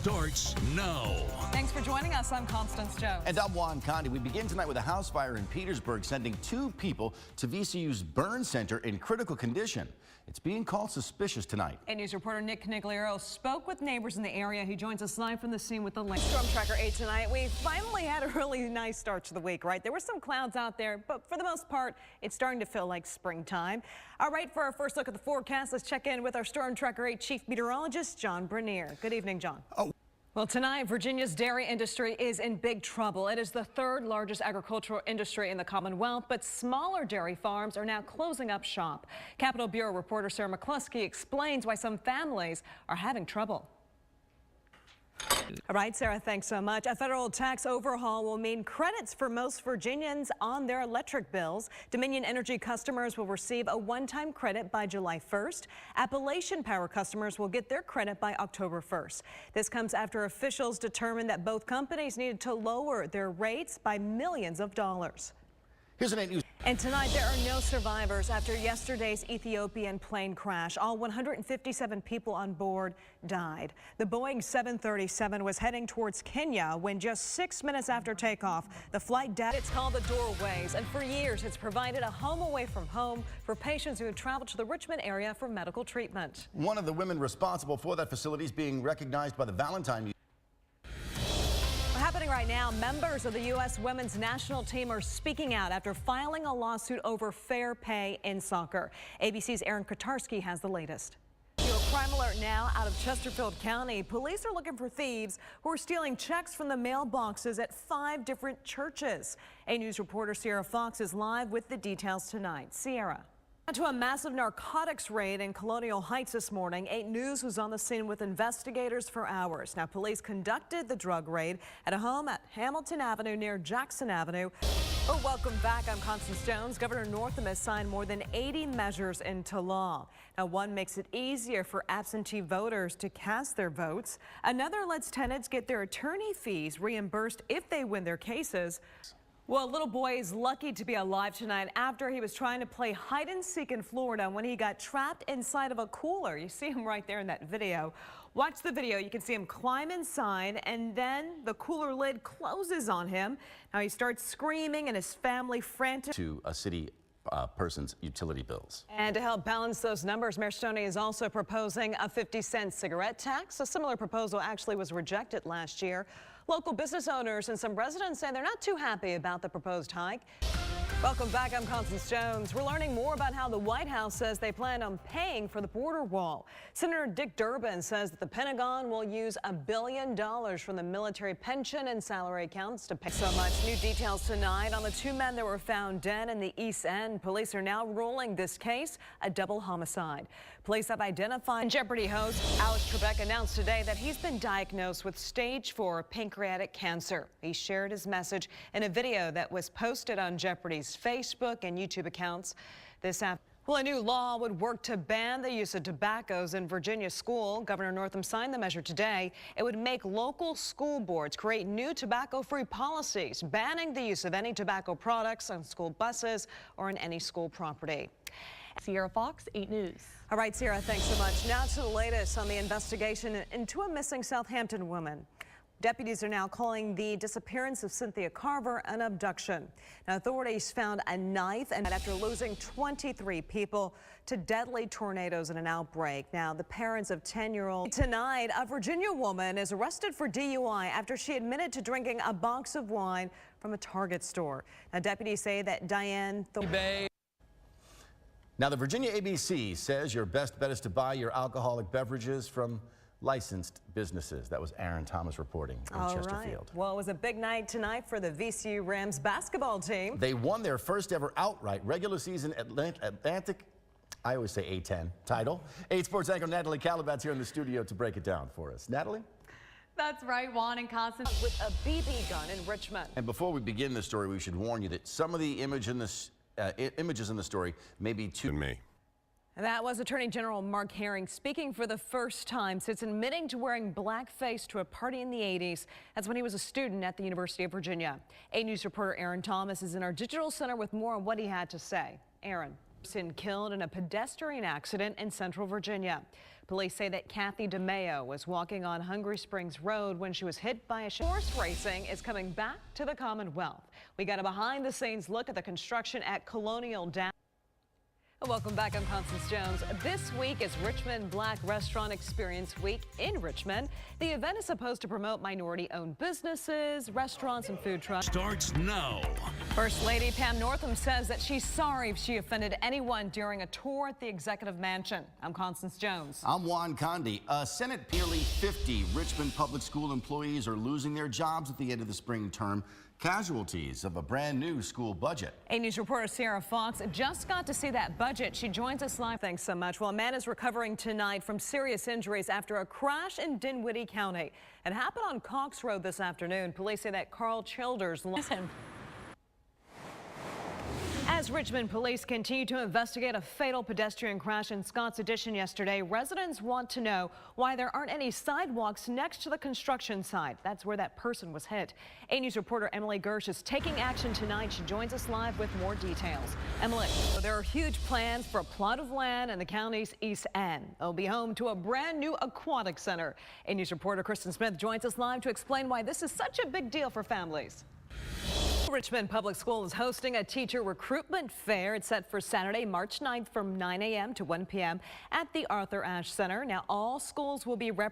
starts now. Thanks for joining us. I'm Constance Jones. And I'm Juan Condi. We begin tonight with a house fire in Petersburg, sending 2 people to VCU's burn center in critical condition. It's being called suspicious tonight. And news reporter Nick Canigliaro spoke with neighbors in the area. He joins us live from the scene with the link. Storm Tracker 8 tonight. We finally had a really nice start to the week, right? There were some clouds out there, but for the most part, it's starting to feel like springtime. All right, for our first look at the forecast, let's check in with our Storm Tracker 8 chief meteorologist, John Bernier. Good evening, John. Well, tonight, Virginia's dairy industry is in big trouble. It is the 3rd largest agricultural industry in the Commonwealth, but smaller dairy farms are now closing up shop. Capitol Bureau reporter Sarah McCluskey explains why some families are having trouble. All right, Sarah, thanks so much. A federal tax overhaul will mean credits for most Virginians on their electric bills. Dominion Energy customers will receive a one-time credit by July 1st. Appalachian Power customers will get their credit by October 1st. This comes after officials determined that both companies needed to lower their rates by millions of dollars. Here's an 8 News. And tonight, there are no survivors after yesterday's Ethiopian plane crash. All 157 people on board died. The Boeing 737 was heading towards Kenya when just 6 minutes after takeoff, the flight data. It's called the Doorways, and for years, it's provided a home away from home for patients who have traveled to the Richmond area for medical treatment. One of the women responsible for that facility is being recognized by the Valentine. Happening right now, members of the U.S. women's national team are speaking out after filing a lawsuit over fair pay in soccer. ABC's Aaron Kotarski has the latest. A crime alert now out of Chesterfield County. Police are looking for thieves who are stealing checks from the mailboxes at 5 different churches. A news reporter Sierra Fox is live with the details tonight. Sierra. To a massive narcotics raid in Colonial Heights this morning. 8 News was on the scene with investigators for hours. Now, police conducted the drug raid at a home at Hamilton Avenue near Jackson Avenue. Oh, welcome back. I'm Constance Jones. Governor Northam has signed more than 80 measures into law. Now, one makes it easier for absentee voters to cast their votes. Another lets tenants get their attorney fees reimbursed if they win their cases. Well, a little boy is lucky to be alive tonight after he was trying to play hide and seek in Florida when he got trapped inside of a cooler. You see him right there in that video. Watch the video. You can see him climb inside, and then the cooler lid closes on him. Now he starts screaming and his family frantic. To a city person's utility bills. And to help balance those numbers, Mayor Stoney is also proposing a 50-cent cigarette tax. A similar proposal actually was rejected last year. Local business owners and some residents say they're not too happy about the proposed hike. Welcome back. I'm Constance Jones. We're learning more about how the White House says they plan on paying for the border wall. Senator Dick Durbin says that the Pentagon will use $1 billion from the military pension and salary accounts to pay so much. New details tonight on the 2 men that were found dead in the East End. Police are now ruling this case a double homicide. Police have identified. Jeopardy host Alex Trebek announced today that he's been diagnosed with stage 4 pancreatic cancer. He shared his message in a video that was posted on Jeopardy's Facebook and YouTube accounts this afternoon. Well, a new law would work to ban the use of tobaccos in Virginia school. Governor Northam signed the measure today. It would make local school boards create new tobacco-free policies, banning the use of any tobacco products on school buses or on any school property. Sierra Fox, 8 News. All right, Sierra, thanks so much. Now to the latest on the investigation into a missing Southampton woman. Deputies are now calling the disappearance of Cynthia Carver an abduction. Now, authorities found a knife and after losing 23 people to deadly tornadoes in an outbreak. Now, the parents of 10-year-old. Tonight, a Virginia woman is arrested for DUI after she admitted to drinking a box of wine from a Target store. Now, deputies say that Diane Now, the Virginia ABC says your best bet is to buy your alcoholic beverages from licensed businesses. That was Aaron Thomas reporting in Chesterfield. Right. Well, it was a big night tonight for the VCU Rams basketball team. They won their first ever outright regular season Atlantic, I always say A10 title. 8 Sports anchor Natalie Calabat's here in the studio to break it down for us. Natalie? That's right, Juan and Constance. With a BB gun in Richmond. And before we begin the story, we should warn you that some of the images in the story may be too me. That was Attorney General Mark Herring speaking for the first time since admitting to wearing blackface to a party in the 80s. That's when he was a student at the University of Virginia. 8 News reporter Aaron Thomas is in our digital center with more on what he had to say. Aaron. Person killed in a pedestrian accident in Central Virginia. Police say that Kathy DeMeo was walking on Hungry Springs Road when she was hit by a horse racing is coming back to the Commonwealth. We got a behind-the-scenes look at the construction at Colonial Downs. Welcome back. I'm Constance Jones. This week is Richmond Black Restaurant Experience Week in Richmond. The event is supposed to promote minority-owned businesses, restaurants, and food trucks. Starts now. First Lady Pam Northam says that she's sorry if she offended anyone during a tour at the Executive Mansion. I'm Constance Jones. I'm Juan Condi. Senate, nearly 50 Richmond public school employees are losing their jobs at the end of the spring term. Casualties of a brand new school budget. 8 News reporter Sierra Fox just got to see that budget. She joins us live. Thanks so much. Well, a man is recovering tonight from serious injuries after a crash in Dinwiddie County. It happened on Cox Road this afternoon. Police say that Carl Childers lost him. As Richmond police continue to investigate a fatal pedestrian crash in Scott's Addition yesterday, residents want to know why there aren't any sidewalks next to the construction site. That's where that person was hit. 8 News reporter Emily Gersh is taking action tonight. She joins us live with more details. Emily, there are huge plans for a plot of land in the county's East End. It'll be home to a brand new aquatic center. 8 News reporter Kristen Smith joins us live to explain why this is such a big deal for families. Richmond Public School is hosting a teacher recruitment fair. It's set for Saturday, March 9th from 9 a.m. to 1 p.m. at the Arthur Ashe Center. Now, all schools will be represented.